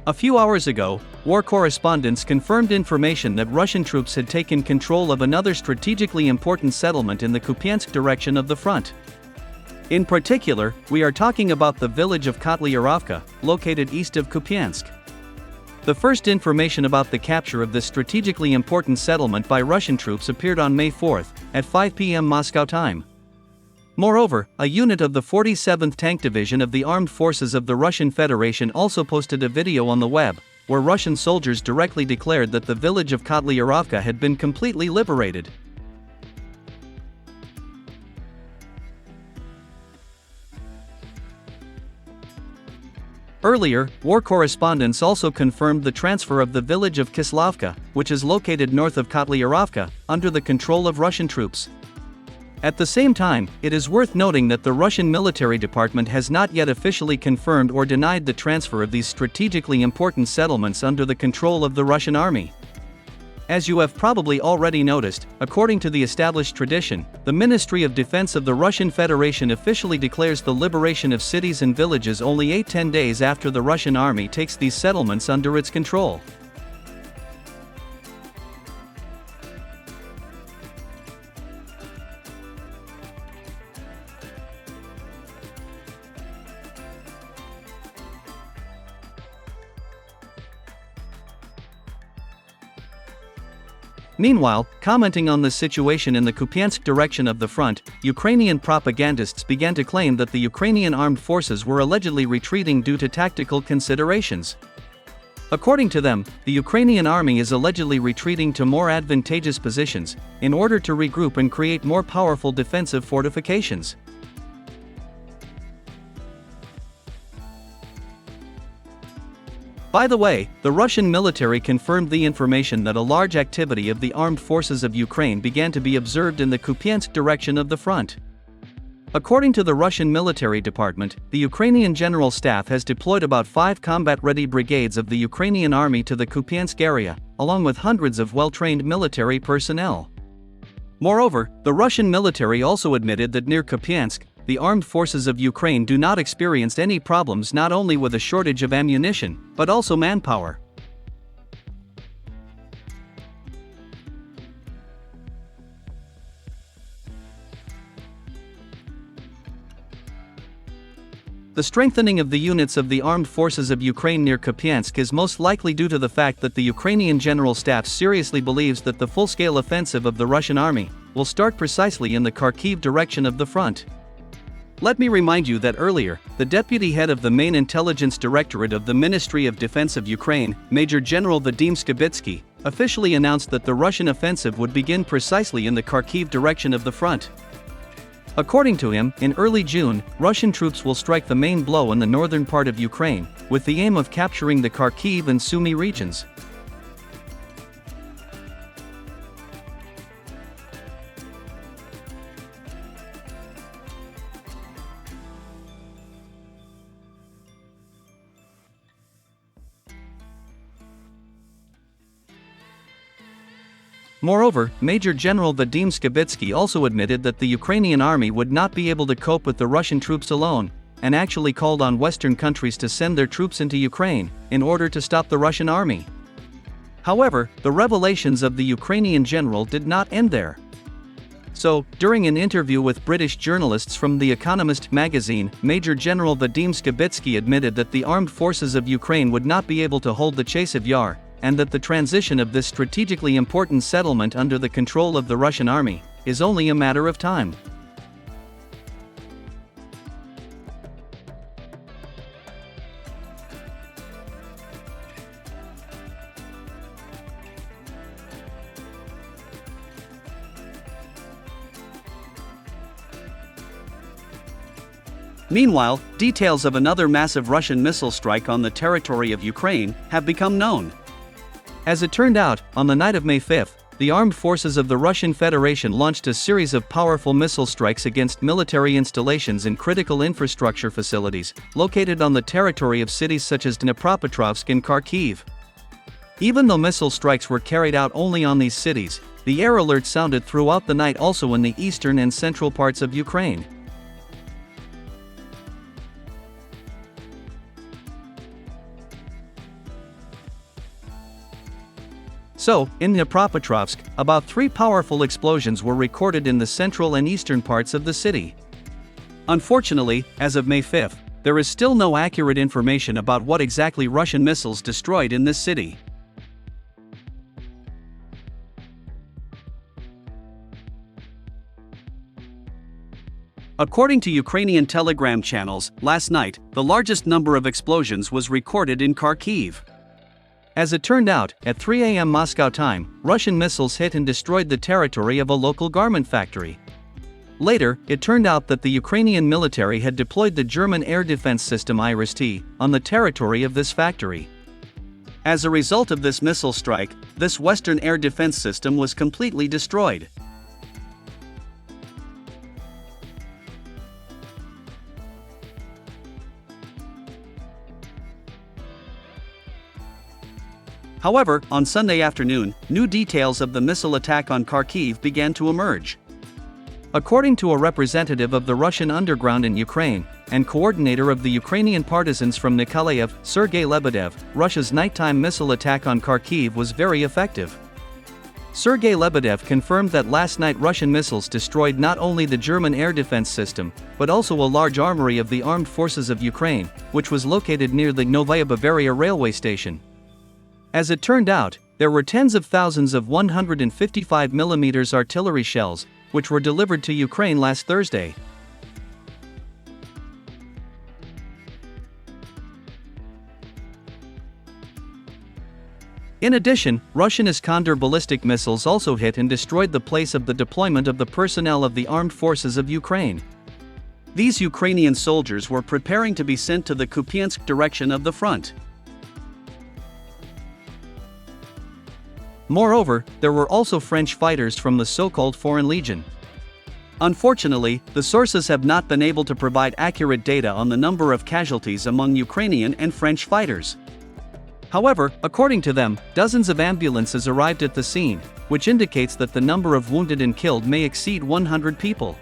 A few hours ago, war correspondents confirmed information that Russian troops had taken control of another strategically important settlement in the Kupiansk direction of the front. In particular, we are talking about the village of Kotlyarovka, located east of Kupiansk. The first information about the capture of this strategically important settlement by Russian troops appeared on May 4 at 5 p.m. Moscow time. Moreover, a unit of the 47th Tank Division of the Armed Forces of the Russian Federation also posted a video on the web, where Russian soldiers directly declared that the village of Kotlyarovka had been completely liberated. Earlier, war correspondents also confirmed the transfer of the village of Kislovka, which is located north of Kotlyarovka, under the control of Russian troops. At the same time, it is worth noting that the Russian military department has not yet officially confirmed or denied the transfer of these strategically important settlements under the control of the Russian army. As you have probably already noticed, according to the established tradition, the Ministry of Defense of the Russian Federation officially declares the liberation of cities and villages only 8–10 days after the Russian army takes these settlements under its control. Meanwhile, commenting on the situation in the Kupiansk direction of the front, Ukrainian propagandists began to claim that the Ukrainian armed forces were allegedly retreating due to tactical considerations. According to them, the Ukrainian army is allegedly retreating to more advantageous positions, in order to regroup and create more powerful defensive fortifications. By the way, the Russian military confirmed the information that a large activity of the armed forces of Ukraine began to be observed in the Kupiansk direction of the front. According to the Russian military department, the Ukrainian General Staff has deployed about 5 combat-ready brigades of the Ukrainian army to the Kupiansk area, along with hundreds of well-trained military personnel. Moreover, the Russian military also admitted that near Kupiansk, the armed forces of Ukraine do not experience any problems not only with a shortage of ammunition, but also manpower. The strengthening of the units of the armed forces of Ukraine near Kupiansk is most likely due to the fact that the Ukrainian General Staff seriously believes that the full-scale offensive of the Russian army will start precisely in the Kharkiv direction of the front. Let me remind you that earlier, the deputy head of the main intelligence directorate of the Ministry of Defense of Ukraine, Major General Vadim Skibitsky, officially announced that the Russian offensive would begin precisely in the Kharkiv direction of the front. According to him, in early June, Russian troops will strike the main blow in the northern part of Ukraine, with the aim of capturing the Kharkiv and Sumy regions. Moreover, Major General Vadim Skibitsky also admitted that the Ukrainian army would not be able to cope with the Russian troops alone, and actually called on Western countries to send their troops into Ukraine, in order to stop the Russian army. However, the revelations of the Ukrainian general did not end there. So, during an interview with British journalists from The Economist magazine, Major General Vadim Skibitsky admitted that the armed forces of Ukraine would not be able to hold the Chasiv Yar, and that the transition of this strategically important settlement under the control of the Russian army is only a matter of time. Meanwhile, details of another massive Russian missile strike on the territory of Ukraine have become known. As it turned out, on the night of May 5, the armed forces of the Russian Federation launched a series of powerful missile strikes against military installations and critical infrastructure facilities, located on the territory of cities such as Dnipropetrovsk and Kharkiv. Even though missile strikes were carried out only on these cities, the air alert sounded throughout the night also in the eastern and central parts of Ukraine. So, in Dnipropetrovsk, about 3 powerful explosions were recorded in the central and eastern parts of the city. Unfortunately, as of May 5, there is still no accurate information about what exactly Russian missiles destroyed in this city. According to Ukrainian Telegram channels, last night, the largest number of explosions was recorded in Kharkiv. As it turned out, at 3 a.m. Moscow time, Russian missiles hit and destroyed the territory of a local garment factory. Later, it turned out that the Ukrainian military had deployed the German air defense system IRIS-T on the territory of this factory. As a result of this missile strike, this Western air defense system was completely destroyed. However, on Sunday afternoon, new details of the missile attack on Kharkiv began to emerge. According to a representative of the Russian underground in Ukraine, and coordinator of the Ukrainian partisans from Nikolaev, Sergei Lebedev, Russia's nighttime missile attack on Kharkiv was very effective. Sergei Lebedev confirmed that last night Russian missiles destroyed not only the German air defense system, but also a large armory of the armed forces of Ukraine, which was located near the Novaya Bavaria railway station. As it turned out, there were tens of thousands of 155mm artillery shells, which were delivered to Ukraine last Thursday. In addition, Russian Iskander ballistic missiles also hit and destroyed the place of the deployment of the personnel of the armed forces of Ukraine. These Ukrainian soldiers were preparing to be sent to the Kupiansk direction of the front. Moreover, there were also French fighters from the so-called Foreign Legion. Unfortunately, the sources have not been able to provide accurate data on the number of casualties among Ukrainian and French fighters. However, according to them, dozens of ambulances arrived at the scene, which indicates that the number of wounded and killed may exceed 100 people.